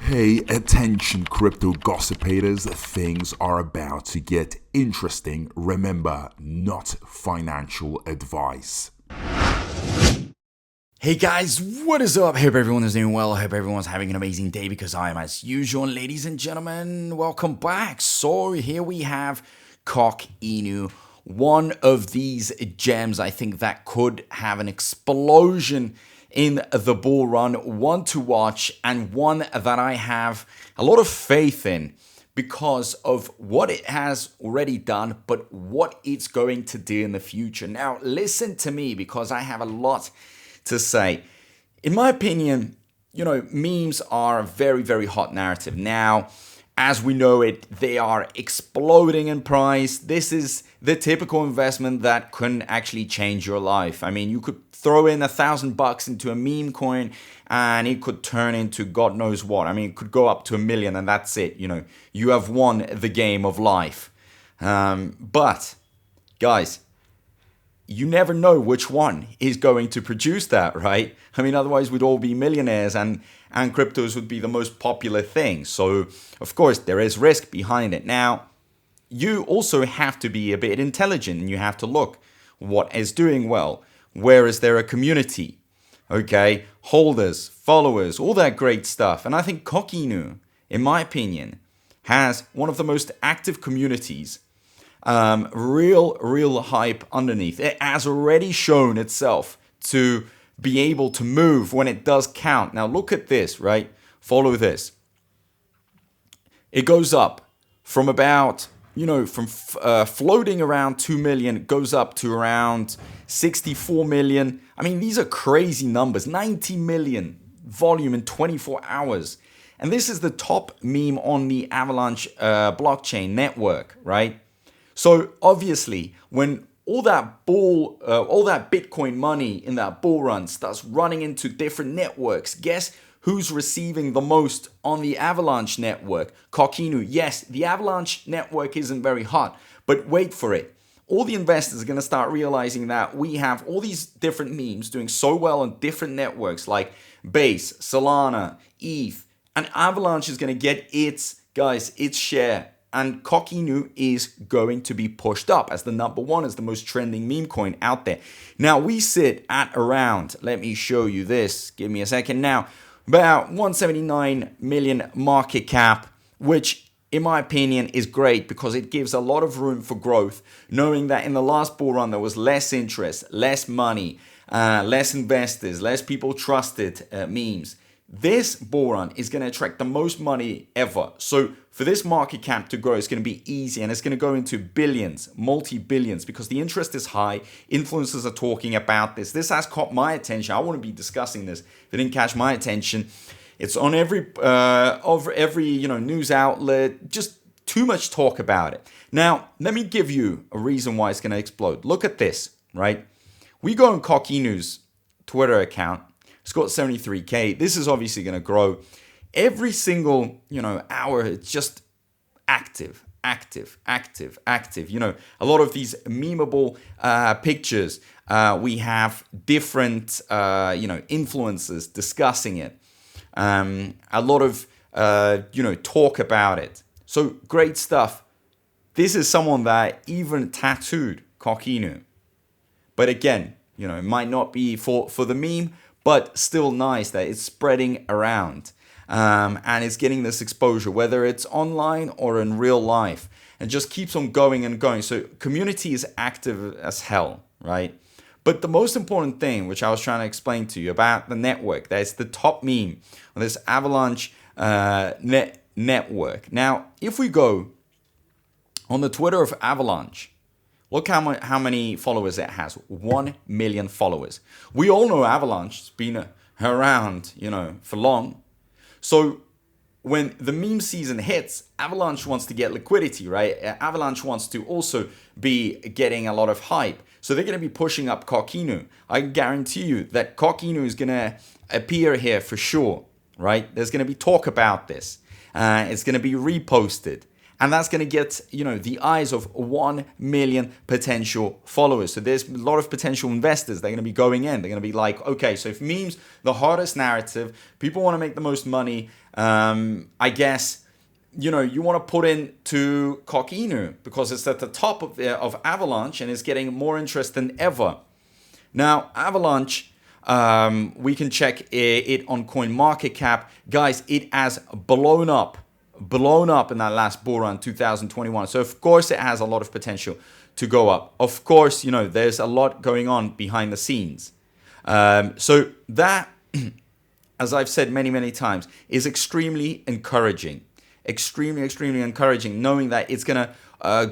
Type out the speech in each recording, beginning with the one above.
Hey, attention crypto gossipators, things are about to get interesting. Remember, not financial advice. Hey guys, what is up? I hope everyone is doing well. I hope everyone's having an amazing day because I am as usual. And ladies and gentlemen, welcome back. So here we have Coq Inu, one of these gems I think that could have an explosion in the bull run, one to watch and one that I have a lot of faith in because of what it has already done, but what it's going to do in the future. Now, listen to me because I have a lot to say. In my opinion, memes are a very, very hot narrative. Now, as we know it, they are exploding in price. This is the typical investment that can actually change your life. I mean, you could throw in $1,000 into a meme coin and it could turn into God knows what. I mean, it could go up to $1 million and that's it. You have won the game of life. But guys, you never know which one is going to produce that, right? I mean, otherwise we'd all be millionaires and cryptos would be the most popular thing. So, of course, there is risk behind it. Now, you also have to be a bit intelligent and you have to look what is doing well. Where is there a community? Okay, holders, followers, all that great stuff. And I think CoqInu, in my opinion, has one of the most active communities. Real hype underneath. It has already shown itself to be able to move when it does count. Now look at this, right? Follow this. It goes up from about, floating around 2 million, it goes up to around 64 million. I mean, these are crazy numbers. 90 million volume in 24 hours. And this is the top meme on the Avalanche blockchain network, right? So obviously, when all that Bitcoin money in that bull run starts running into different networks, guess who's receiving the most on the Avalanche network? CoqInu. Yes, the Avalanche network isn't very hot, but wait for it. All the investors are going to start realizing that we have all these different memes doing so well on different networks like Base, Solana, ETH, and Avalanche is going to get its share. And CoqInu is going to be pushed up as the number one, as the most trending meme coin out there. Now, we sit at around, let me show you this, give me a second now, about 179 million market cap, which in my opinion is great because it gives a lot of room for growth, knowing that in the last bull run there was less interest, less money, less investors, less people trusted memes. This bull run is going to attract the most money ever. So for this market cap to grow, it's going to be easy and it's going to go into billions, multi-billions, because the interest is high. Influencers are talking about this. This has caught my attention. I want to be discussing this. If it didn't catch my attention, it's on every news outlet. Just too much talk about it. Now, let me give you a reason why it's going to explode. Look at this, right? We go on CoqInu's Twitter account. It's got 73K. This is obviously going to grow. Every single, hour, it's just active. A lot of these memeable pictures. We have different, influencers discussing it. A lot of, talk about it. So great stuff. This is someone that even tattooed CoqInu. But again, it might not be for the meme, but still nice that it's spreading around and it's getting this exposure, whether it's online or in real life, and just keeps on going and going. So community is active as hell, right? But the most important thing, which I was trying to explain to you about the network, that's the top meme on this Avalanche network. Now, if we go on the Twitter of Avalanche, look how many followers it has. 1 million followers. We all know Avalanche has been around, for long. So when the meme season hits, Avalanche wants to get liquidity, right? Avalanche wants to also be getting a lot of hype. So they're going to be pushing up CoqInu. I guarantee you that CoqInu is going to appear here for sure, right? There's going to be talk about this. It's going to be reposted. And that's going to get, the eyes of 1 million potential followers. So there's a lot of potential investors. They're going to be going in. They're going to be like, okay, so if memes, the hardest narrative, people want to make the most money. I guess, you want to put into Coq Inu because it's at the top of Avalanche and it's getting more interest than ever. Now, Avalanche, we can check it on CoinMarketCap. Guys, it has blown up in that last bull run 2021. So of course it has a lot of potential to go up. Of course, there's a lot going on behind the scenes. So that, as I've said many times, is extremely encouraging. Extremely encouraging, knowing that it's gonna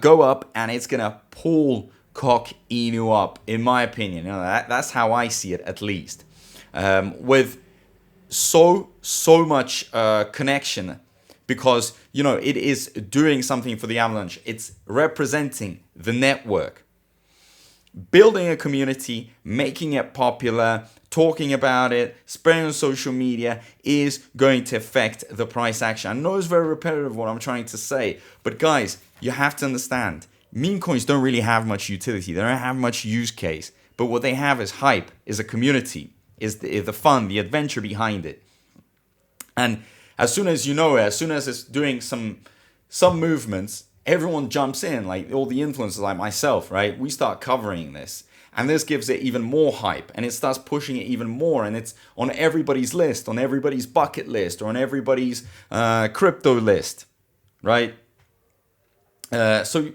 go up and it's gonna pull Coq Inu up, in my opinion. That's how I see it, at least. With so much connection, because it is doing something for the Avalanche. It's representing the network, building a community, making it popular, talking about it, spreading on social media is going to affect the price action. I know it's very repetitive what I'm trying to say, but guys, you have to understand, meme coins don't really have much utility. They don't have much use case, but what they have is hype, is a community, is the fun, the adventure behind it. And as soon as as soon as it's doing some movements, everyone jumps in, like all the influencers like myself, right? We start covering this. And this gives it even more hype, and it starts pushing it even more, and it's on everybody's list, on everybody's bucket list, or on everybody's crypto list, right? So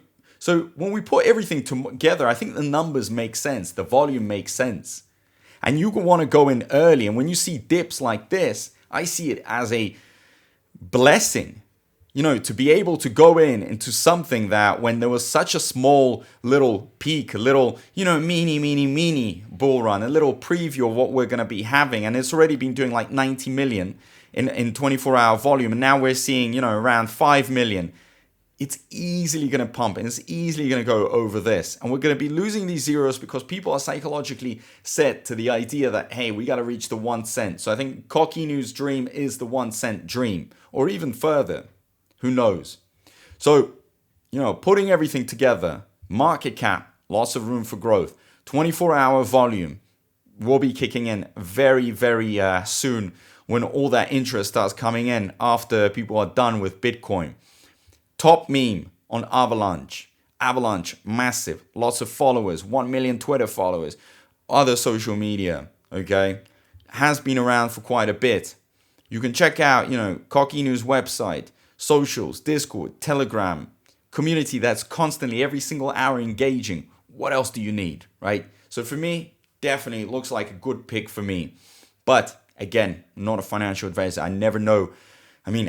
when we put everything together, I think the numbers make sense, the volume makes sense. And you want to go in early, and when you see dips like this, I see it as a blessing, to be able to go into something that when there was such a small little peak, a little, mini bull run, a little preview of what we're going to be having. And it's already been doing like 90 million in 24-hour volume. And now we're seeing, around 5 million. It's easily going to pump and it's easily going to go over this. And we're going to be losing these zeros because people are psychologically set to the idea that, hey, we got to reach the 1 cent. So I think Coq Inu's dream is the 1 cent dream, or even further. Who knows? So, putting everything together, market cap, lots of room for growth, 24-hour volume will be kicking in very soon when all that interest starts coming in after people are done with Bitcoin. Top meme on Avalanche. Avalanche, massive. Lots of followers. 1 million Twitter followers. Other social media, okay? Has been around for quite a bit. You can check out, Coq Inu's website, socials, Discord, Telegram, community that's constantly every single hour engaging. What else do you need, right? So for me, definitely looks like a good pick for me. But again, not a financial advisor. I never know,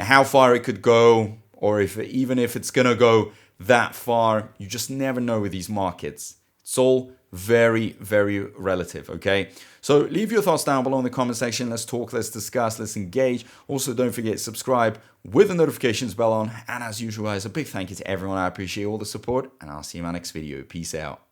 how far it could go, or even if it's going to go that far. You just never know with these markets. It's all very relative, okay? So leave your thoughts down below in the comment section. Let's talk, let's discuss, let's engage. Also, don't forget to subscribe with the notifications bell on. And as usual, guys, a big thank you to everyone. I appreciate all the support, and I'll see you in my next video. Peace out.